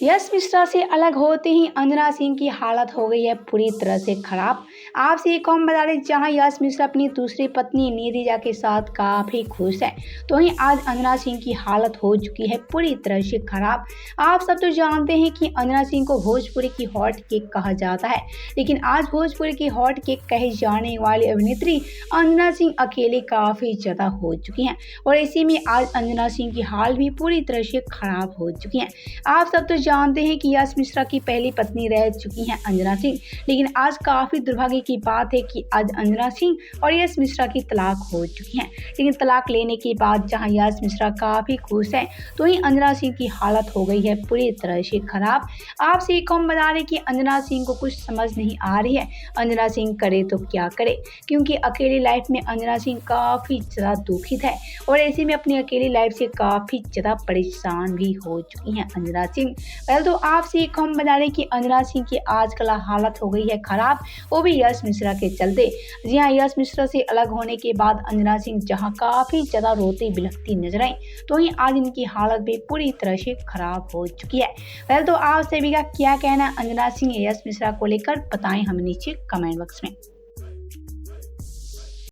यश मिश्रा से अलग होते ही अंजना सिंह की हालत हो गई है पूरी तरह से खराब। आपसे एक हम बता दें, जहां यश मिश्रा अपनी दूसरी पत्नी निधिजा के साथ काफी खुश है, तो वहीं आज अंजना सिंह की हालत हो चुकी है पूरी तरह से खराब। आप सब तो जानते हैं कि अंजना सिंह को भोजपुरी की हॉट केक कहा जाता है, लेकिन आज भोजपुरी की हॉट केक कही जाने वाली अभिनेत्री अंजना सिंह अकेले काफी ज्यादा हो चुकी हैं और इसी में आज अंजना सिंह की हाल भी पूरी तरह से खराब हो चुकी है। आप सब तो जानते हैं कि यश मिश्रा की पहली पत्नी रह चुकी हैं अंजना सिंह, लेकिन आज काफी दुर्भाग्य की बात है कि आज अंजना सिंह और यश मिश्रा की तलाक हो चुकी है। लेकिन तलाक लेने के बाद जहां यश मिश्रा काफी खुश है, तो वहीं अंजना सिंह की हालत हो गई है पूरी तरह से खराब। आपसे एक हम बता रहे कि अंजना सिंह को कुछ समझ नहीं आ रही है, अंजना सिंह करे तो क्या करे, क्योंकि अकेली लाइफ में अंजना सिंह काफी ज्यादा दुखित है और ऐसे में अपनी अकेली लाइफ से काफी ज्यादा परेशान भी हो चुकी हैं अंजना सिंह। पहले तो आपसे एक हम बता दें कि अंजना सिंह की आजकल हालत हो गई है खराब, वो भी यश मिश्रा के चलते। जी हाँ, यश मिश्रा से अलग होने के बाद अंजना सिंह जहां काफी ज्यादा रोती बिलखती नजर आई, तो वहीं आज इनकी हालत भी पूरी तरह से खराब हो चुकी है। पहले तो आप सभी का क्या कहना है अंजना सिंह यश मिश्रा को लेकर, बताएं हमें नीचे कमेंट बॉक्स में।